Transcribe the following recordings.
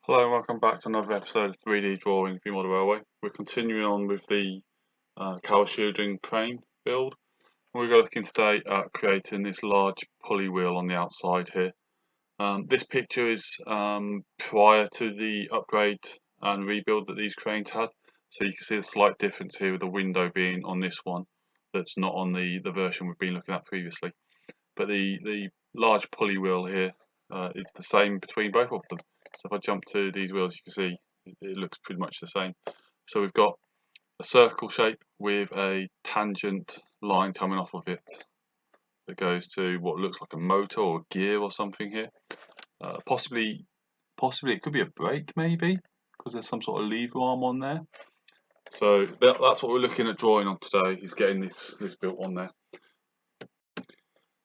Hello and welcome back to another episode of 3D Drawing V-Model Railway. We're continuing on with the cowl shielding crane build. We're looking today at creating this large pulley wheel on the outside here. This picture is prior to the upgrade and rebuild that these cranes had. So you can see the slight difference here with the window being on this one that's not on the version we've been looking at previously. But the large pulley wheel here is the same between both of them. So if I jump to these wheels, you can see it looks pretty much the same. So we've got a circle shape with a tangent line coming off of it that goes to what looks like a motor or gear or something here. Possibly it could be a brake maybe, because there's some sort of lever arm on there. So that's what we're looking at drawing on today, is getting this built on there.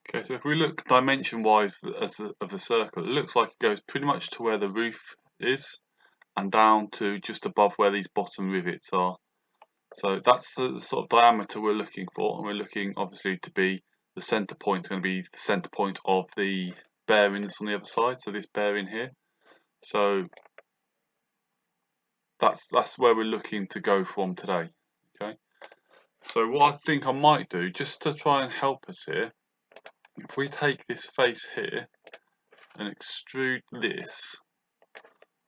Okay, so if we look dimension-wise of the circle, it looks like it goes pretty much to where the roof is and down to just above where these bottom rivets are. So that's the sort of diameter we're looking for, and we're looking obviously to be the centre point, going to be the centre point of the bearing that's on the other side, so this bearing here. So that's where we're looking to go from today. Okay, so what I think I might do, just to try and help us here, if we take this face here and extrude this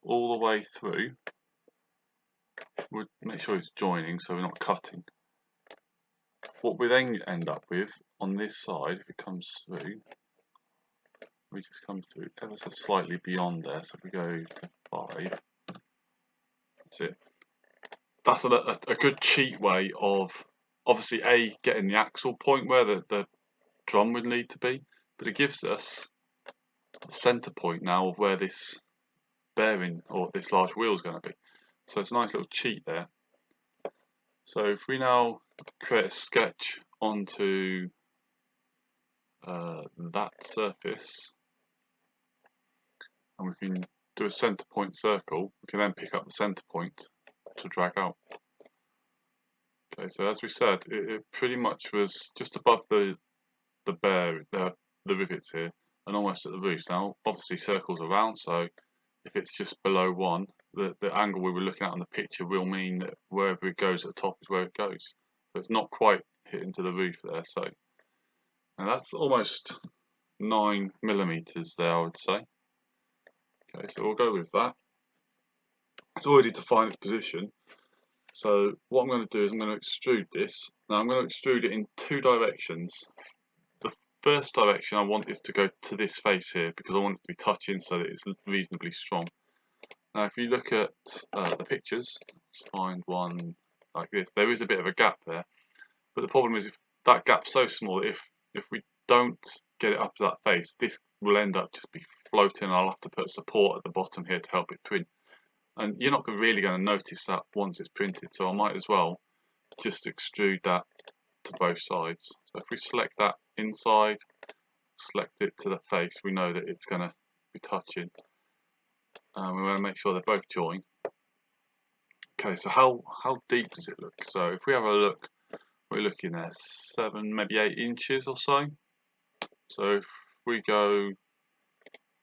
all the way through, we'll make sure it's joining so we're not cutting. What we then end up with on this side, if it comes through, we just come through ever so slightly beyond there. So if we go to 5, that's it. That's a good cheat way of obviously getting the axle point where the drum would need to be, but it gives us the centre point now of where this bearing or this large wheel is going to be. So it's a nice little cheat there. So if we now create a sketch onto that surface, and we can do a centre point circle, we can then pick up the centre point to drag out. Okay, so as we said, it pretty much was just above the rivets here, and almost at the roof. Now, obviously, circles are round, so if it's just below one, the angle we were looking at on the picture will mean that wherever it goes at the top is where it goes. So it's not quite hitting to the roof there. So, and that's almost 9mm there, I would say. Okay, so we'll go with that. It's already defined its position. So what I'm going to do is I'm going to extrude this. Now I'm going to extrude it in 2 directions. The first direction I want is to go to this face here because I want it to be touching so that it's reasonably strong. Now if you look at the pictures, let's find one like this. There is a bit of a gap there, but the problem is if that gap's so small, if we don't get it up to that face, this will end up just be floating, and I'll have to put support at the bottom here to help it print. And you're not really going to notice that once it's printed, so I might as well just extrude that to both sides. So if we select that inside, select it to the face, we know that it's going to be touching. We want to make sure they're both joined. Okay, so how deep does it look? So if we have a look, we're looking at 7, maybe 8 inches or so. So if we go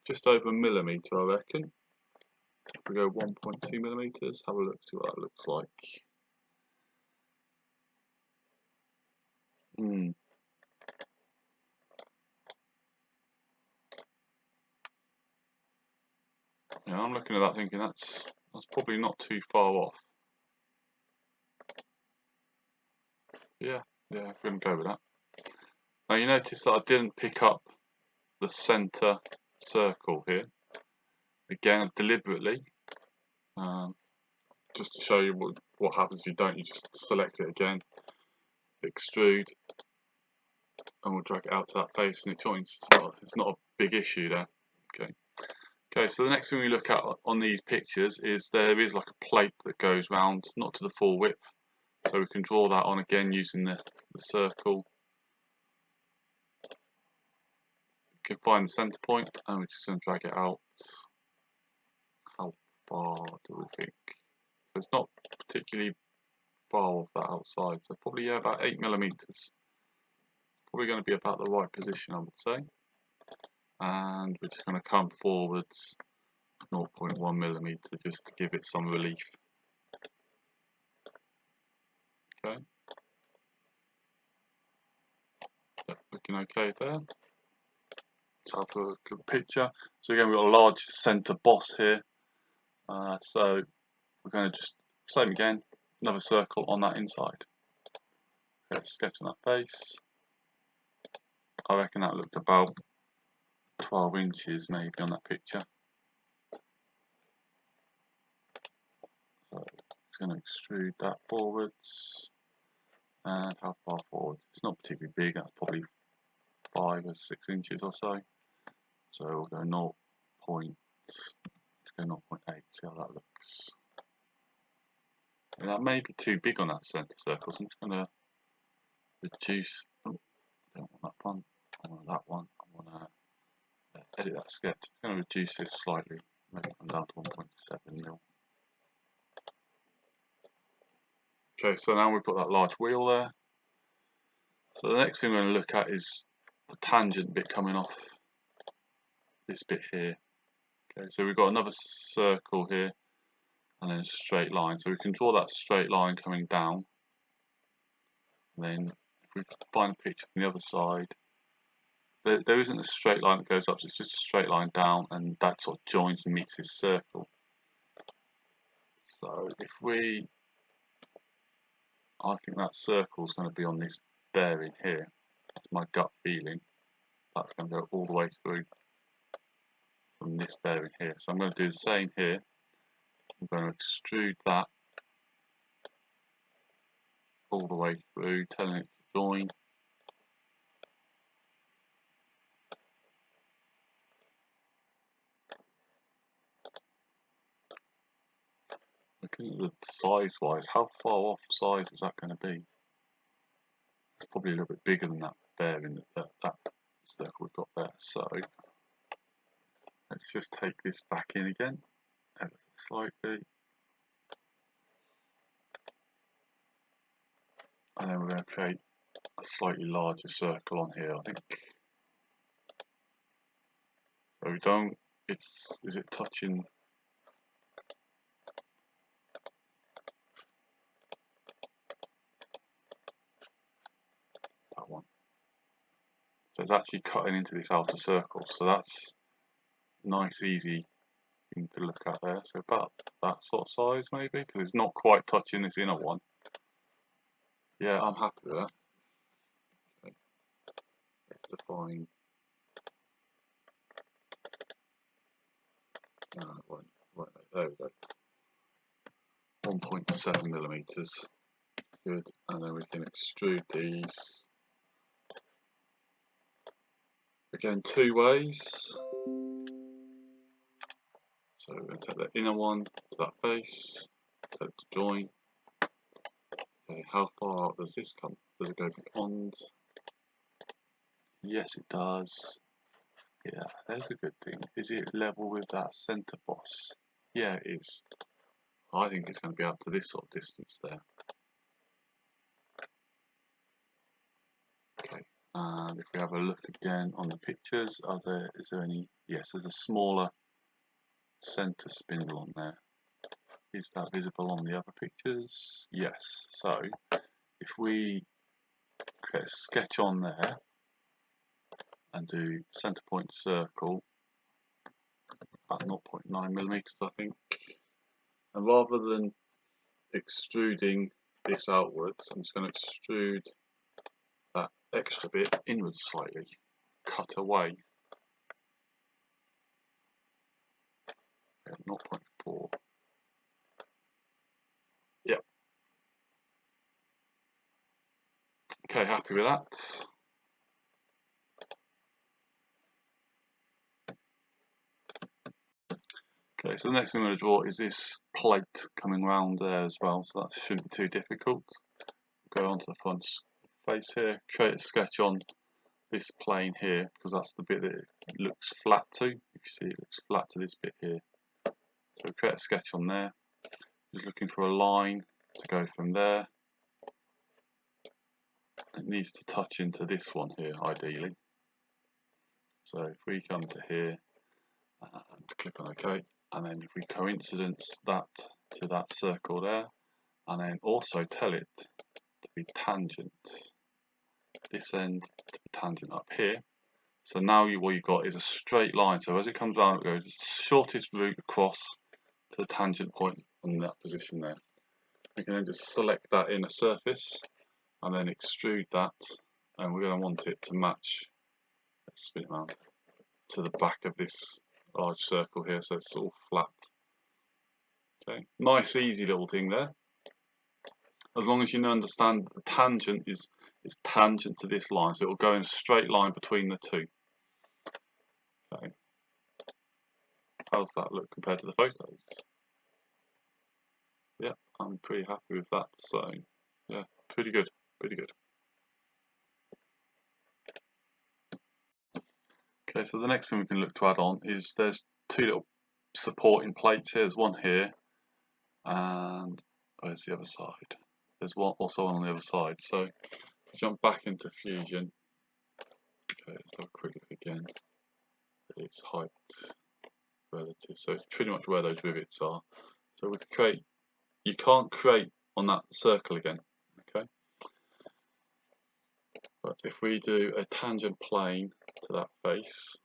just over a millimetre, I reckon. If we go 1.2mm, have a look, see what that looks like. Yeah, I'm looking at that thinking that's probably not too far off. Yeah, we're going to go with that. Now you notice that I didn't pick up the centre circle here. Again, deliberately, just to show you what happens if you don't. You just select it again, extrude, and we'll drag it out to that face and it joins. It's not a big issue there. Okay, so the next thing we look at on these pictures is there is like a plate that goes round, not to the full width. So we can draw that on again using the circle. We can find the centre point and we're just going to drag it out. How far do we think? So it's not particularly far off that outside, so probably about 8mm. Probably going to be about the right position, I would say. And we're just going to come forwards 0.1 millimeter just to give it some relief. Okay, looking okay there. Let's have a look at the picture. So again, we've got a large centre boss here. So we're going to just, same again, another circle on that inside. Okay, sketch on that face. I reckon that looked about 12 inches maybe on that picture. So it's going to extrude that forwards. And how far forward? It's not particularly big, that's probably 5 or 6 inches or so. So we'll go 0. Let's go 0.8, see how that looks. And that may be too big on that centre circle, so I'm just going to reduce. Oh, I don't want that one. I want that one. I want to edit that sketch. I'm going to reduce this slightly, maybe come down to 1.7 mil. Okay, so now we've got that large wheel there. So the next thing we're going to look at is the tangent bit coming off this bit here. Okay, so we've got another circle here and then a straight line. So we can draw that straight line coming down. And then if we find a picture from the other side, there isn't a straight line that goes up, so it's just a straight line down, and that sort of joins and meets this circle. So if we, I think that circle is going to be on this bearing here. That's my gut feeling. That's going to go all the way through from this bearing here. So I'm going to do the same here. I'm going to extrude that all the way through, telling it to join. Looking at the size wise, how far off size is that going to be? It's probably a little bit bigger than that bearing, that circle we've got there. So let's just take this back in again, ever so slightly. And then we're going to create a slightly larger circle on here, I think. So we don't, is it touching? That one. So it's actually cutting into this outer circle. So that's nice, easy thing to look at there. So about that sort of size maybe, because it's not quite touching this inner one. Yeah, I'm happy with that. Okay. Let's define. There we go. 1.7 millimeters. Good. And then we can extrude these. Again, 2 ways. So we're going to take the inner one to that face, take it to join. Okay, how far does this come? Does it go beyond? Yes, it does. Yeah, there's a good thing. Is it level with that centre boss? Yeah, it is. I think it's going to be up to this sort of distance there. Okay, and if we have a look again on the pictures, is there any? Yes, there's a smaller centre spindle on there. Is that visible on the other pictures? Yes. So if we create a sketch on there and do centre point circle at 0.9 millimeters, I think, and rather than extruding this outwards, I'm just going to extrude that extra bit inwards slightly, cut away at 0.4. Yep. Okay, happy with that. Okay, so the next thing I'm going to draw is this plate coming round there as well, so that shouldn't be too difficult. Go onto the front face here, create a sketch on this plane here, because that's the bit that it looks flat to. If you see, it looks flat to this bit here. So create a sketch on there. Just looking for a line to go from there. It needs to touch into this one here, ideally. So if we come to here and click on OK, and then if we coincidence that to that circle there, and then also tell it to be tangent this end to be tangent up here. So now what you've got is a straight line. So as it comes around, it goes shortest route across to the tangent point in that position there. We can then just select that inner surface and then extrude that, and we're going to want it to match, let's spin it around, to the back of this large circle here, so it's all flat. Okay, nice easy little thing there. As long as you understand the tangent is tangent to this line, so it will go in a straight line between the two. Okay. How's that look compared to the photos? Yeah, I'm pretty happy with that. So yeah, pretty good, pretty good. Okay, so the next thing we can look to add on is there's two little supporting plates here. There's one here, and where's the other side? There's one also on the other side. So if we jump back into Fusion, okay, let's have a quick look again. It's height relative, so it's pretty much where those rivets are. So we can create. You can't create on that circle again, okay? But if we do a tangent plane to that face,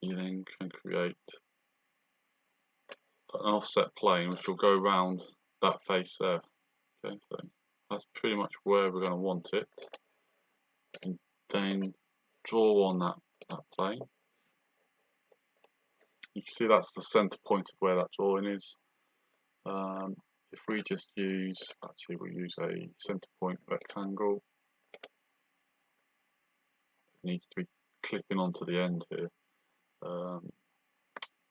you then can create an offset plane which will go around that face there. Okay, so that's pretty much where we're going to want it. And then draw on that plane. You can see that's the center point of where that drawing is. If we just use, actually we'll use a center point rectangle. It needs to be clipping onto the end here.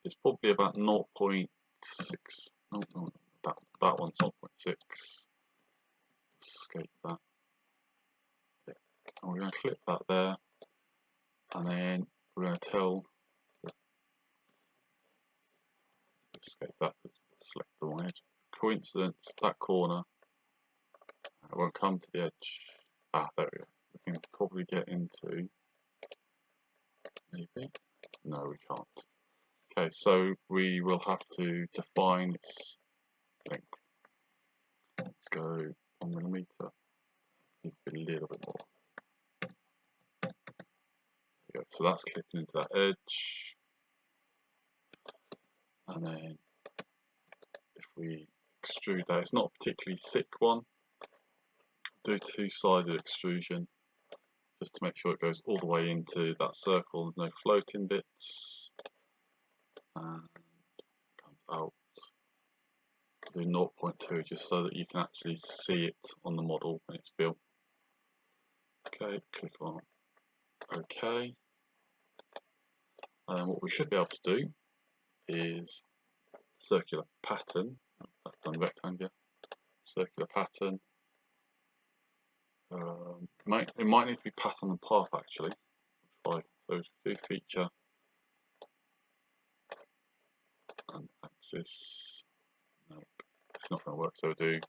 It's probably about 0.6. No, that one's 0.6. Escape that. Yeah. And we're going to clip that there, and then we're going to tell. Escape that. Let's select the wrong edge. Coincidence, that corner. It won't come to the edge. Ah, there we go. We can probably get into. Maybe. No, we can't. Okay, so we will have to define its length. Let's go 1mm. Needs to be a little bit more. There we go. So that's clipping into that edge. And then if we extrude that, it's not a particularly thick one. Do two-sided extrusion just to make sure it goes all the way into that circle. There's no floating bits. And comes out. Do 0.2 just so that you can actually see it on the model when it's built. Okay, click on OK. And then what we should be able to do is circular pattern. That's done rectangular. Circular pattern. It might need to be pattern and path actually. So do feature and axis. Nope, it's not going to work. So we'll do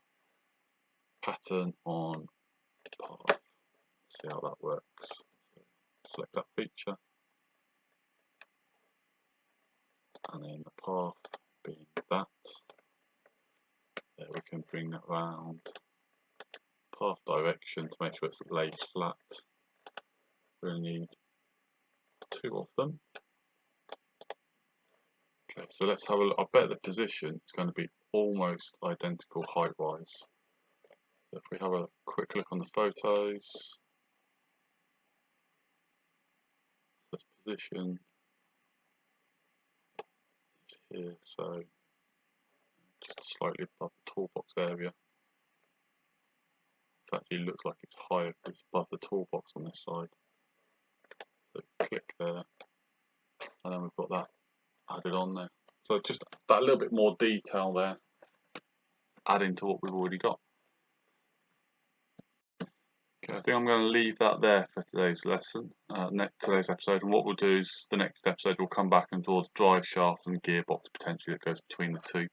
pattern on path. See how that works. So select that feature, and then the path being that. There we can bring that round. Path direction to make sure it's lays flat. We're going to need two of them. Okay, so let's have a look. I bet the position is going to be almost identical height wise. So if we have a quick look on the photos, so this position is here, so just slightly above the toolbox area. It actually looks like it's higher because it's above the toolbox on this side. So click there, and then we've got that added on there. So just that little bit more detail there, adding to what we've already got. Okay, I think I'm going to leave that there for today's lesson, today's episode. And what we'll do is the next episode we'll come back and draw the drive shaft and gearbox potentially that goes between the two.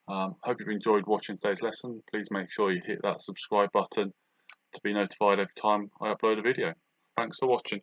Hope you've enjoyed watching today's lesson. Please make sure you hit that subscribe button to be notified every time I upload a video. Thanks for watching.